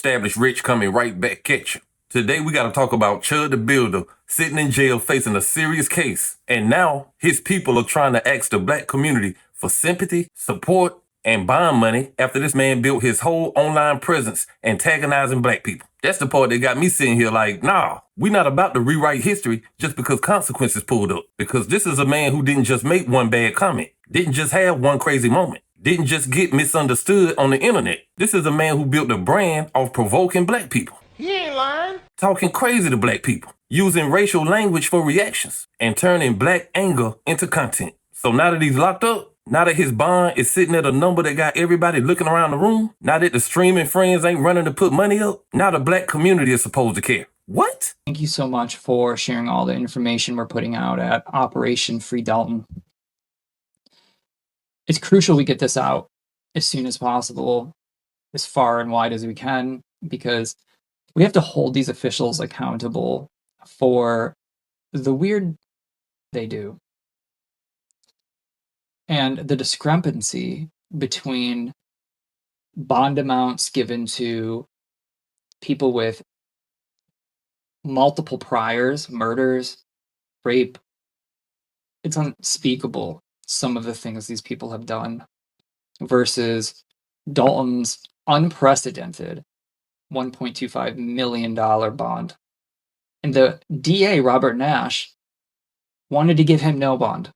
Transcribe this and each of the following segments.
established rich coming right back at you. Today we gotta talk about ChudTheBuilder sitting in jail facing a serious case. And now his people are trying to ask the black community for sympathy, support, and bond money after this man built his whole online presence antagonizing black people. That's the part that got me sitting here like, nah, we not about to rewrite history just because consequences pulled up. Because this is a man who didn't just make one bad comment, didn't just have one crazy moment, didn't just get misunderstood on the internet. This is a man who built a brand off provoking black people. He ain't lying. Talking crazy to black people, using racial language for reactions, and turning black anger into content. So now that he's locked up, now that his bond is sitting at a number that got everybody looking around the room, now that the streaming friends ain't running to put money up, now the black community is supposed to care. What? Thank you so much for sharing all the information we're putting out at Operation Free Dalton. It's crucial we get this out as soon as possible, as far and wide as we can, because we have to hold these officials accountable for the weird they do. And the discrepancy between bond amounts given to people with multiple priors, murders, rape, it's unspeakable, some of the things these people have done, versus Dalton's unprecedented $1.25 million bond. And the DA, Robert Nash, wanted to give him no bond.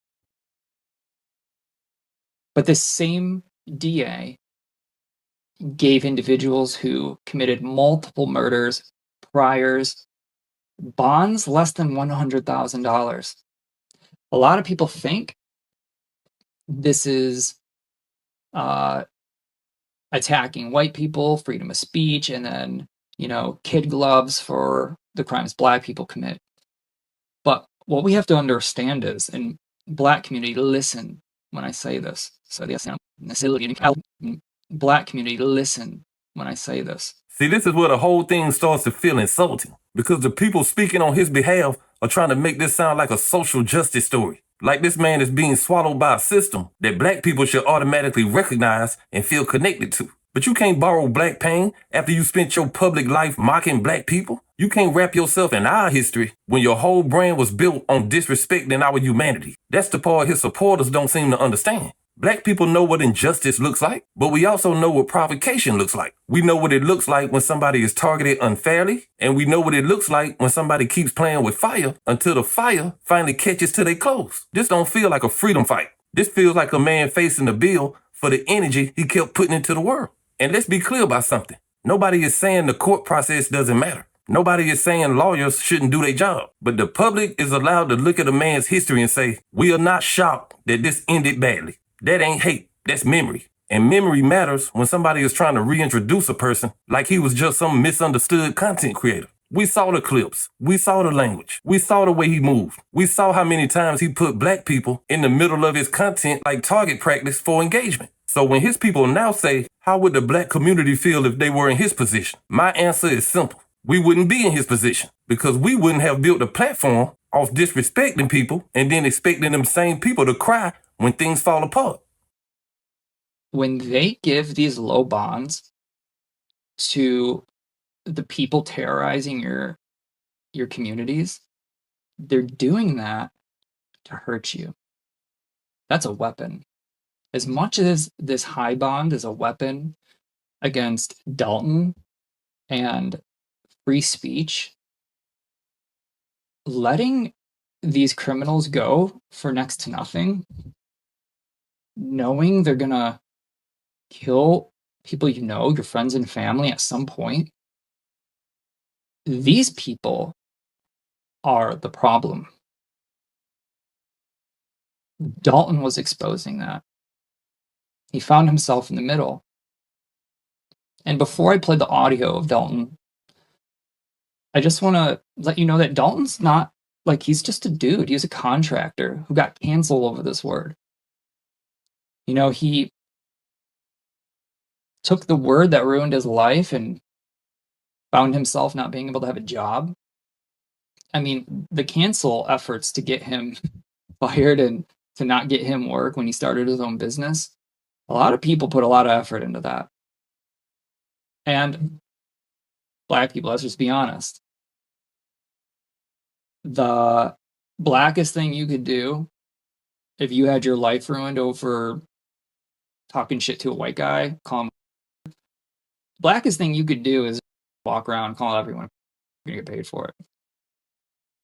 But this same DA gave individuals who committed multiple murders, priors, bonds less than $100,000. A lot of people think this is attacking white people, freedom of speech, and then, kid gloves for the crimes black people commit. But what we have to understand is, and black community, listen when I say this. Black community, listen when I say this. See, this is where the whole thing starts to feel insulting, because the people speaking on his behalf are trying to make this sound like a social justice story. Like this man is being swallowed by a system that black people should automatically recognize and feel connected to. But you can't borrow black pain after you spent your public life mocking black people. You can't wrap yourself in our history when your whole brand was built on disrespecting our humanity. That's the part his supporters don't seem to understand. Black people know what injustice looks like, but we also know what provocation looks like. We know what it looks like when somebody is targeted unfairly, and we know what it looks like when somebody keeps playing with fire until the fire finally catches to their clothes. This don't feel like a freedom fight. This feels like a man facing the bill for the energy he kept putting into the world. And let's be clear about something. Nobody is saying the court process doesn't matter. Nobody is saying lawyers shouldn't do their job. But the public is allowed to look at a man's history and say, we are not shocked that this ended badly. That ain't hate, that's memory. And memory matters when somebody is trying to reintroduce a person like he was just some misunderstood content creator. We saw the clips, we saw the language, we saw the way he moved. We saw how many times he put black people in the middle of his content like target practice for engagement. So when his people now say, how would the black community feel if they were in his position? My answer is simple. We wouldn't be in his position, because we wouldn't have built a platform off disrespecting people and then expecting them same people to cry when things fall apart. When they give these low bonds to the people terrorizing your communities, they're doing that to hurt you. That's a weapon. As much as this high bond is a weapon against Dalton and free speech, letting these criminals go for next to nothing, knowing they're gonna kill people your friends and family at some point, these people are the problem. Dalton was exposing that. He found himself in the middle. And before I play the audio of Dalton, I just want to let you know that Dalton's not, he's just a dude. He's a contractor who got canceled over this word. He took the word that ruined his life and found himself not being able to have a job. I mean, the cancel efforts to get him fired and to not get him work when he started his own business, a lot of people put a lot of effort into that. And black people. Let's just be honest. The blackest thing you could do if you had your life ruined over talking shit to a white guy, call him. Blackest thing you could do is walk around, call everyone, you're gonna get paid for it.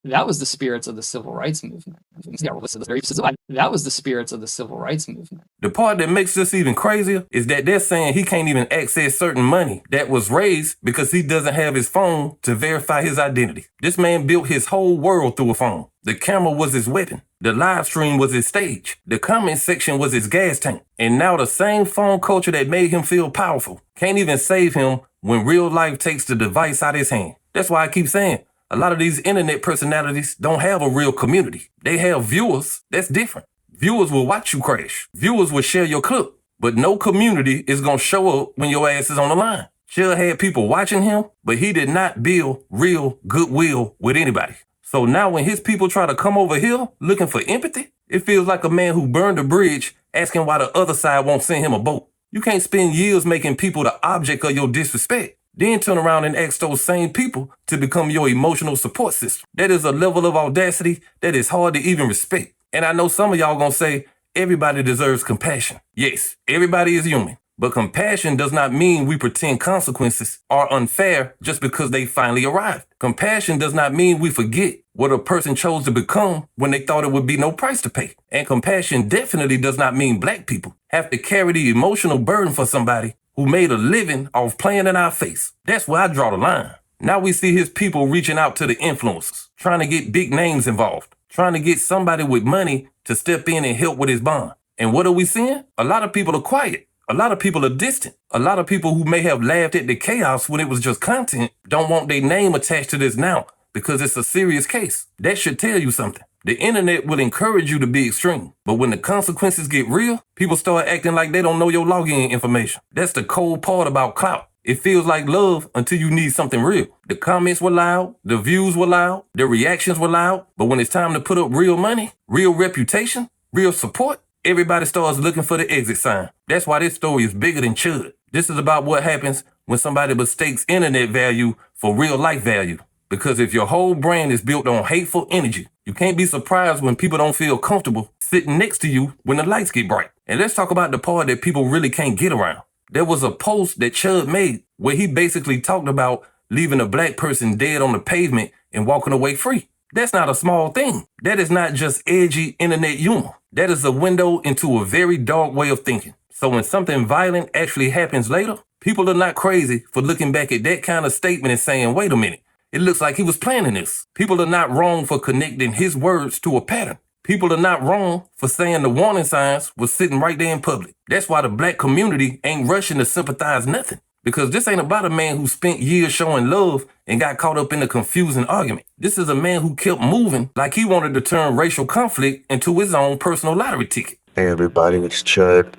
That was the spirits of the civil rights movement. That was the spirits of the civil rights movement. The part that makes this even crazier is that they're saying he can't even access certain money that was raised because he doesn't have his phone to verify his identity. This man built his whole world through a phone. The camera was his weapon. The live stream was his stage. The comment section was his gas tank. And now the same phone culture that made him feel powerful can't even save him when real life takes the device out of his hand. That's why I keep saying, a lot of these internet personalities don't have a real community. They have viewers. That's different. Viewers will watch you crash. Viewers will share your clip. But no community is going to show up when your ass is on the line. Chud had people watching him, but he did not build real goodwill with anybody. So now when his people try to come over here looking for empathy, it feels like a man who burned a bridge asking why the other side won't send him a boat. You can't spend years making people the object of your disrespect, then turn around and ask those same people to become your emotional support system. That is a level of audacity that is hard to even respect. And I know some of y'all gonna say, everybody deserves compassion. Yes, everybody is human. But compassion does not mean we pretend consequences are unfair just because they finally arrived. Compassion does not mean we forget what a person chose to become when they thought it would be no price to pay. And compassion definitely does not mean black people have to carry the emotional burden for somebody who made a living off playing in our face. That's where I draw the line. Now we see his people reaching out to the influencers, trying to get big names involved, trying to get somebody with money to step in and help with his bond. And what are we seeing? A lot of people are quiet. A lot of people are distant. A lot of people who may have laughed at the chaos when it was just content don't want their name attached to this now because it's a serious case. That should tell you something. The internet will encourage you to be extreme, but when the consequences get real, people start acting like they don't know your login information. That's the cold part about clout. It feels like love until you need something real. The comments were loud, the views were loud, the reactions were loud, but when it's time to put up real money, real reputation, real support, everybody starts looking for the exit sign. That's why this story is bigger than Chud. This is about what happens when somebody mistakes internet value for real life value. Because if your whole brand is built on hateful energy, you can't be surprised when people don't feel comfortable sitting next to you when the lights get bright. And let's talk about the part that people really can't get around. There was a post that Chud made where he basically talked about leaving a black person dead on the pavement and walking away free. That's not a small thing. That is not just edgy internet humor. That is a window into a very dark way of thinking. So when something violent actually happens later, people are not crazy for looking back at that kind of statement and saying, wait a minute, it looks like he was planning this. People are not wrong for connecting his words to a pattern. People are not wrong for saying the warning signs was sitting right there in public. That's why the black community ain't rushing to sympathize nothing. Because this ain't about a man who spent years showing love and got caught up in a confusing argument. This is a man who kept moving like he wanted to turn racial conflict into his own personal lottery ticket. Hey everybody, it's Chud.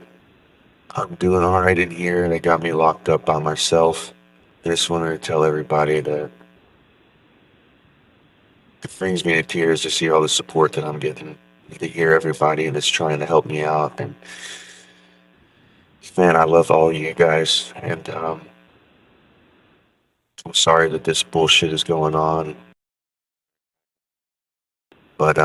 I'm doing alright in here. They got me locked up by myself. I just wanted to tell everybody that it brings me to tears to see all the support that I'm getting. To hear everybody that's trying to help me out. And man, I love all you guys. And I'm sorry that this bullshit is going on. But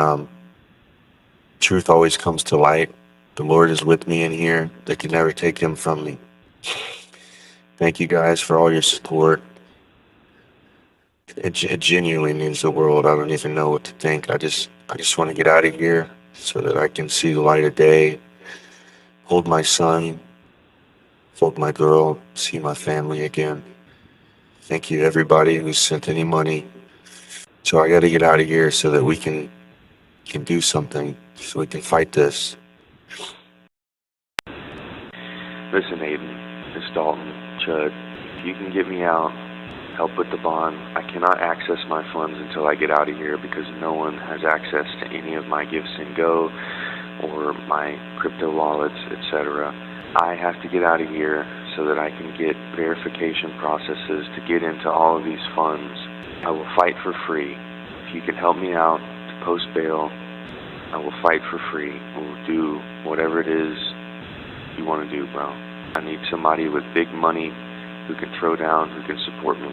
truth always comes to light. The Lord is with me in here. They can never take him from me. Thank you guys for all your support. It genuinely means the world. I don't even know what to think. I just want to get out of here so that I can see the light of day, hold my son, hold my girl, see my family again. Thank you everybody who sent any money. So I got to get out of here so that we can do something, so we can fight this. Listen, Aiden, it's Dalton, Chud. If you can get me out, help with the bond. I cannot access my funds until I get out of here because no one has access to any of my GiveSendGo or my crypto wallets, etc. I have to get out of here so that I can get verification processes to get into all of these funds. I will fight for free. If you can help me out to post bail, I will fight for free. I will do whatever it is you want to do, bro. I need somebody with big money who can throw down, who can support me.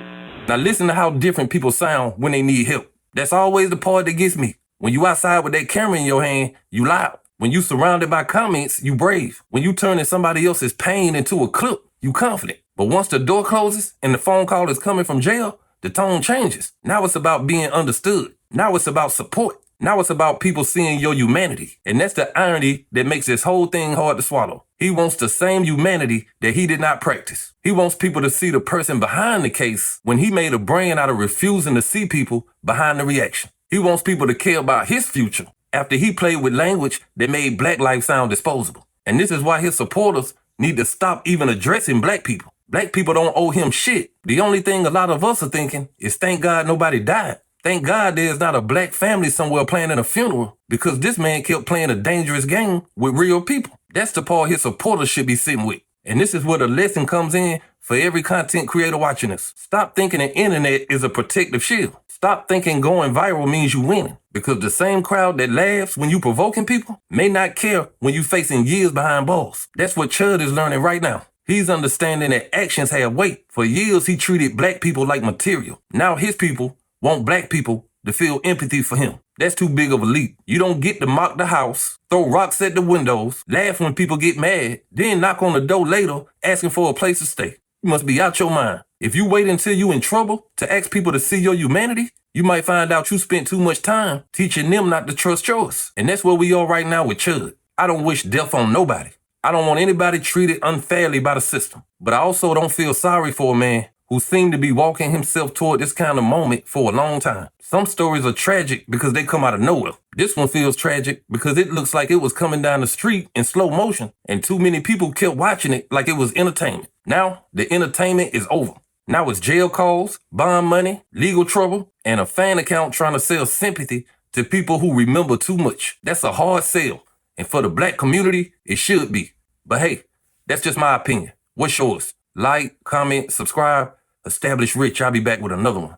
Now listen to how different people sound when they need help. That's always the part that gets me. When you outside with that camera in your hand, you loud. When you surrounded by comments, you brave. When you turning somebody else's pain into a clip, you confident. But once the door closes and the phone call is coming from jail, the tone changes. Now it's about being understood. Now it's about support. Now it's about people seeing your humanity. And that's the irony that makes this whole thing hard to swallow. He wants the same humanity that he did not practice. He wants people to see the person behind the case when he made a brand out of refusing to see people behind the reaction. He wants people to care about his future after he played with language that made black life sound disposable. And this is why his supporters need to stop even addressing black people. Black people don't owe him shit. The only thing a lot of us are thinking is thank God nobody died. Thank God there's not a black family somewhere planning a funeral because this man kept playing a dangerous game with real people. That's the part his supporters should be sitting with. And this is where the lesson comes in for every content creator watching us. Stop thinking the internet is a protective shield. Stop thinking going viral means you winning. Because the same crowd that laughs when you provoking people may not care when you facing years behind bars. That's what Chud is learning right now. He's understanding that actions have weight. For years, he treated black people like material. Now his people want black people to feel empathy for him. That's too big of a leap. You don't get to mock the house, throw rocks at the windows, laugh when people get mad, then knock on the door later asking for a place to stay. You must be out your mind. If you wait until you in trouble to ask people to see your humanity, you might find out you spent too much time teaching them not to trust yours. And that's where we are right now with Chud. I don't wish death on nobody. I don't want anybody treated unfairly by the system. But I also don't feel sorry for a man who seemed to be walking himself toward this kind of moment for a long time. Some stories are tragic because they come out of nowhere. This one feels tragic because it looks like it was coming down the street in slow motion and too many people kept watching it like it was entertainment. Now, the entertainment is over. Now it's jail calls, bond money, legal trouble, and a fan account trying to sell sympathy to people who remember too much. That's a hard sell. And for the black community, it should be. But hey, that's just my opinion. What's yours? Like, comment, subscribe. Establish Rich. I'll be back with another one.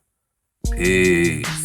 Peace.